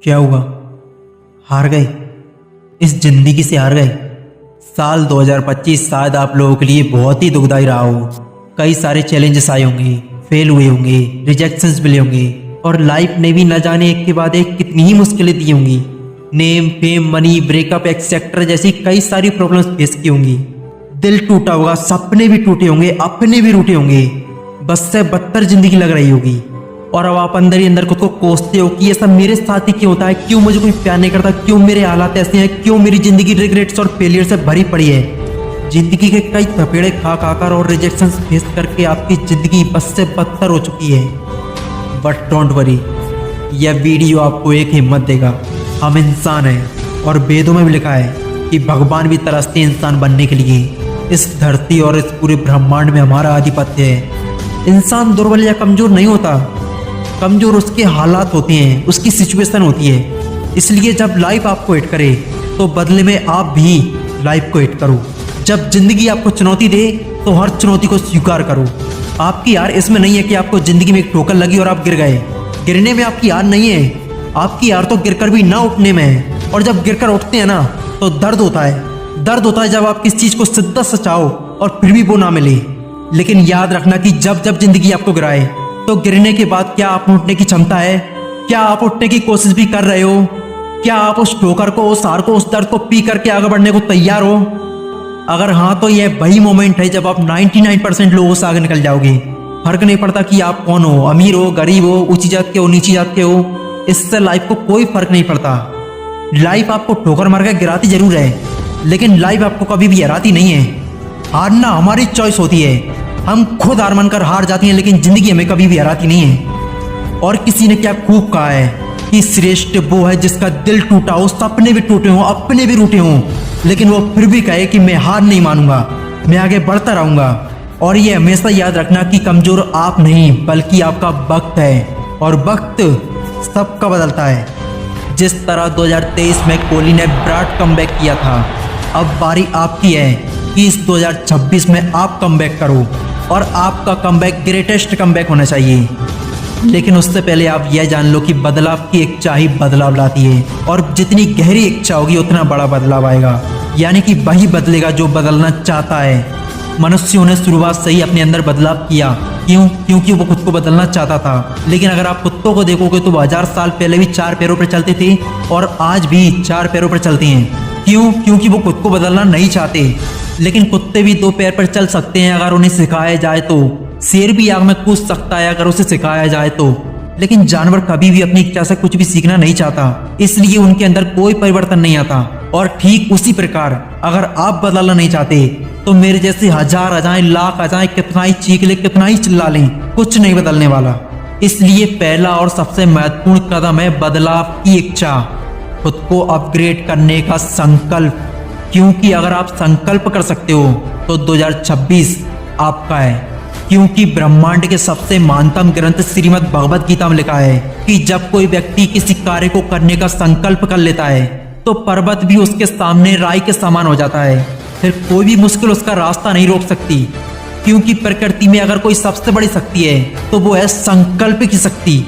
क्या हुआ? हार गए? इस जिंदगी से हार गए? साल 2025 शायद आप लोगों के लिए बहुत ही दुखदाई रहा हो। कई सारे चैलेंजेस आए होंगे, फेल हुए होंगे, रिजेक्शंस मिले होंगे और लाइफ ने भी न जाने एक के बाद एक कितनी ही मुश्किलें दी होंगी। Name, fame, money, breakup etcetera जैसी कई सारी प्रॉब्लम्स फेस की होंगी। दिल टूटा होगा, सपने भी टूटे होंगे, अपने भी टूटे होंगे। बस से बदतर जिंदगी लग रही होगी और अब आप अंदर ही अंदर खुद को कोसते हो कि ये सब मेरे साथ ही क्यों होता है, क्यों मुझे कोई प्यार नहीं करता, क्यों मेरे हालात ऐसे हैं, क्यों मेरी जिंदगी रिग्रेट्स और फेलियर से भरी पड़ी है। जिंदगी के कई थपेड़े खा खाकर और रिजेक्शन फेस करके आपकी जिंदगी बस से बदतर हो चुकी है। बट डोंट वरी, यह वीडियो आपको एक हिम्मत देगा। हम इंसान हैं और वेदों में भी लिखा है कि भगवान भी तरसते इंसान बनने के लिए। इस धरती और इस पूरे ब्रह्मांड में हमारा आधिपत्य है। इंसान दुर्बल या कमजोर नहीं होता, कमजोर उसके हालात होते हैं, उसकी सिचुएशन होती है। इसलिए जब लाइफ आपको हिट करे तो बदले में आप भी लाइफ को हिट करो। जब जिंदगी आपको चुनौती दे तो हर चुनौती को स्वीकार करो। आपकी हार इसमें नहीं है कि आपको जिंदगी में एक ठोकर लगी और आप गिर गए। गिरने में आपकी हार नहीं है, आपकी हार तो गिरकर भी ना उठने में है। और जब गिरकर उठते हैं ना तो दर्द होता है। दर्द होता है जब आप किसी चीज को शिद्दत से चाहो और फिर भी वो ना मिले। लेकिन याद रखना कि जब जब जिंदगी आपको गिराए तो गिरने के बाद क्या आप उठने की क्षमता है? क्या आप उठने की कोशिश भी कर रहे हो? क्या आप उस ठोकर को, उस हार को, उस दर्द को पी करके आगे बढ़ने को तैयार हो? अगर हाँ तो यह वही मोमेंट है जब आप 99% लोगों से आगे निकल जाओगे। फर्क नहीं पड़ता कि आप कौन हो, अमीर हो, गरीब हो, ऊंची जात के हो, नीची जात के हो, इससे लाइफ को कोई फर्क नहीं पड़ता। लाइफ आपको ठोकर मार के गिराती जरूर है, लेकिन लाइफ आपको कभी भी हराती नहीं है। हारना हमारी चॉइस होती है, हम खुद हार मानकर हार जाती हैं, लेकिन जिंदगी हमें कभी भी हराती नहीं है। और किसी ने क्या खूब कहा है कि श्रेष्ठ वो है जिसका दिल टूटा हो, सपने भी टूटे हों, अपने भी टूटे हों, लेकिन वो फिर भी कहे कि मैं हार नहीं मानूंगा, मैं आगे बढ़ता रहूंगा। और ये हमेशा याद रखना कि कमजोर आप नहीं बल्कि आपका वक्त है, और वक्त सबका बदलता है। जिस तरह 2023 में कोहली ने विराट कमबैक किया था, अब बारी आपकी है कि इस 2026 में आप कमबैक करो और आपका कमबैक ग्रेटेस्ट कमबैक होना चाहिए। लेकिन उससे पहले आप यह जान लो कि बदलाव की इच्छा ही बदलाव लाती है, और जितनी गहरी इच्छा होगी उतना बड़ा बदलाव आएगा। यानी कि वही बदलेगा जो बदलना चाहता है। मनुष्यों ने शुरुआत से ही अपने अंदर बदलाव किया। क्यों? क्योंकि वो खुद को बदलना चाहता था। लेकिन अगर आप कुत्तों को देखोगे तो 1000 साल पहले भी 4 पैरों पर चलते थे और आज भी 4 पैरों पर चलते हैं। क्यों? क्योंकि वो खुद को बदलना नहीं चाहते। लेकिन कुत्ते भी 2 पैर पर चल सकते हैं अगर उन्हें सिखाया जाए तो। शेर भी आग में कूद सकता है अगर उसे सिखाया जाए तो। लेकिन जानवर कभी भी अपनी इच्छा से कुछ भी सीखना नहीं चाहता, इसलिए उनके अंदर कोई परिवर्तन नहीं आता। और ठीक उसी प्रकार अगर आप बदलना नहीं चाहते तो मेरे जैसे 1000 आ जाएं, लाख आ जाएं, कितना ही चीख ले, कितना ही चिल्ला लें, कुछ नहीं बदलने वाला। इसलिए पहला और सबसे महत्वपूर्ण कदम है बदलाव की इच्छा, खुद को अपग्रेड करने का संकल्प। क्योंकि अगर आप संकल्प कर सकते हो तो 2026 आपका है। क्योंकि ब्रह्मांड के सबसे महानतम ग्रंथ श्रीमद् भगवद गीता में लिखा है कि जब कोई व्यक्ति किसी कार्य को करने का संकल्प कर लेता है तो पर्वत भी उसके सामने राई के समान हो जाता है। फिर कोई भी मुश्किल उसका रास्ता नहीं रोक सकती। क्योंकि प्रकृति में अगर कोई सबसे बड़ी शक्ति है तो वो है संकल्प की शक्ति।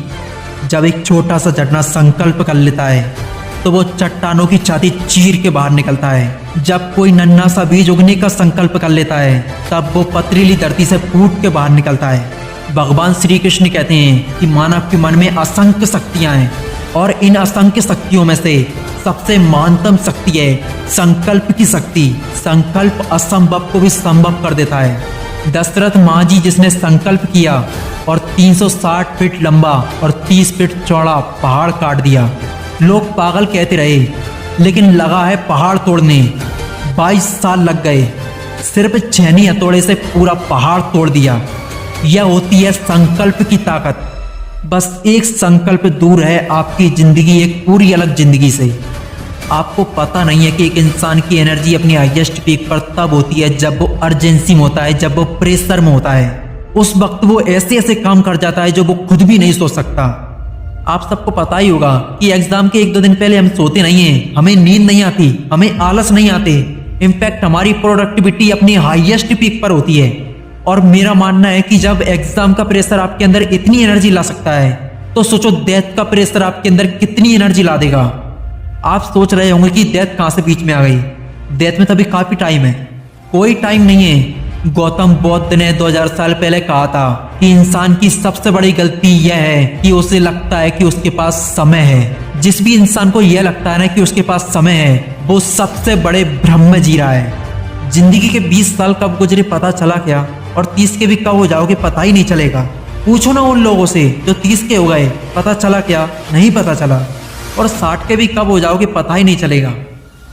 जब एक छोटा सा झरना संकल्प कर लेता है तो वो चट्टानों की छाती चीर के बाहर निकलता है। जब कोई नन्हा सा बीज उगने का संकल्प कर लेता है तब वो पथरीली धरती से फूट के बाहर निकलता है। भगवान श्री कृष्ण कहते हैं कि मानव के मन में असंख्य शक्तियां हैं और इन असंख्य शक्तियों में से सबसे महानतम शक्ति है संकल्प की शक्ति। संकल्प असंभव को भी संभव कर देता है। दशरथ मांझी जिसने संकल्प किया और 360 फीट लंबा और 30 फीट चौड़ा पहाड़ काट दिया। लोग पागल कहते रहे, लेकिन लगा है पहाड़ तोड़ने। 22 साल लग गए, सिर्फ छेनी हथौड़े से पूरा पहाड़ तोड़ दिया। यह होती है संकल्प की ताकत। बस एक संकल्प दूर है आपकी जिंदगी एक पूरी अलग जिंदगी से। आपको पता नहीं है कि एक इंसान की एनर्जी अपनी हाईएस्ट पीक पर तब होती है जब वो अर्जेंसी में होता है, जब वो प्रेशर में होता है। उस वक्त वो ऐसे ऐसे काम कर जाता है जो वो खुद भी नहीं सोच सकता। आप सबको पता ही होगा कि एग्जाम के 1-2 दिन पहले हम सोते नहीं हैं, हमें नींद नहीं आती, हमें आलस नहीं आते। इनफैक्ट हमारी प्रोडक्टिविटी अपनी हाईएस्ट पीक पर होती है। और मेरा मानना है कि जब एग्जाम का प्रेशर आपके अंदर इतनी एनर्जी ला सकता है तो सोचो डेथ का प्रेशर आपके अंदर कितनी एनर्जी ला देगा। आप सोच रहे होंगे कि डेथ कहां से बीच में आ गई। डेथ में तो अभी काफी टाइम है, कोई टाइम नहीं है। गौतम बुद्ध ने 2000 साल पहले कहा था कि इंसान की सबसे बड़ी गलती यह है कि उसे लगता है कि उसके पास समय है। जिस भी इंसान को यह लगता है ना कि उसके पास समय है, वो सबसे बड़े भ्रम में जी रहा है। जिंदगी के 20 साल कब गुजरे पता चला क्या, और 30 के भी कब हो जाओगे पता ही नहीं चलेगा। पूछो ना उन लोगों से जो 30 के हो गए, पता चला क्या, नहीं पता चला। और 60 के भी कब हो जाओगे पता ही नहीं चलेगा।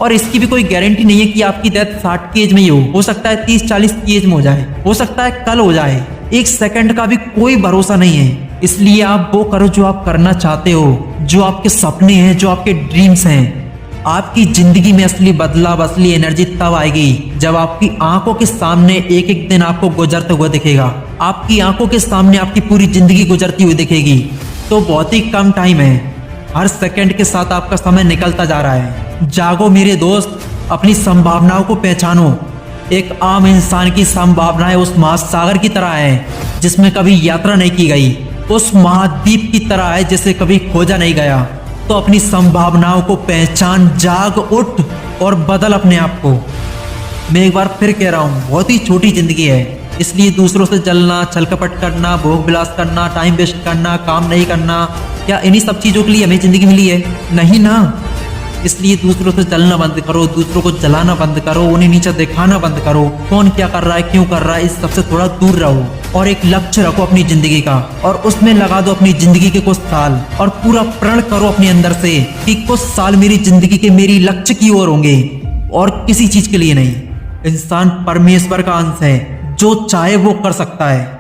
और इसकी भी कोई गारंटी नहीं है कि आपकी डेथ 60 की एज में ही हो सकता है 30-40 की एज में हो जाए, हो सकता है कल हो जाए। एक सेकंड का भी कोई भरोसा नहीं है। इसलिए आप वो करो जो आप करना चाहते हो, जो आपके सपने हैं, जो आपके ड्रीम्स हैं। आपकी जिंदगी में असली बदलाव, असली एनर्जी तब आएगी जब आपकी आंखों के सामने एक एक दिन आपको गुजरते हुए दिखेगा। आपकी आंखों के सामने आपकी पूरी जिंदगी गुजरती हुई दिखेगी। तो बहुत ही कम टाइम है, हर सेकंड के साथ आपका समय निकलता जा रहा है। जागो मेरे दोस्त, अपनी संभावनाओं को पहचानो। एक आम इंसान की संभावनाएं उस महासागर की तरह है जिसमें कभी यात्रा नहीं की गई, उस महाद्वीप की तरह है जिसे कभी खोजा नहीं गया। तो अपनी संभावनाओं को पहचान, जाग उठ और बदल अपने आप को। मैं एक बार फिर कह रहा हूँ, बहुत ही छोटी जिंदगी है, इसलिए दूसरों से जलना, छलकपट करना, भोग विलास करना, टाइम वेस्ट करना, काम नहीं करना, क्या इन्हीं सब चीजों के लिए हमें जिंदगी मिली है? नहीं ना। इसलिए दूसरों से जलना बंद करो, दूसरों को जलाना बंद करो, उन्हें नीचे दिखाना बंद करो। कौन क्या कर रहा है, क्यों कर रहा है, इस सबसे थोड़ा दूर रहो और एक लक्ष्य रखो अपनी जिंदगी का, और उसमें लगा दो अपनी जिंदगी के कुछ साल, और पूरा प्रण करो अपने अंदर से कि कुछ साल मेरी जिंदगी के मेरी लक्ष्य की ओर होंगे और किसी चीज के लिए नहीं। इंसान परमेश्वर का अंश है, जो चाहे वो कर सकता है।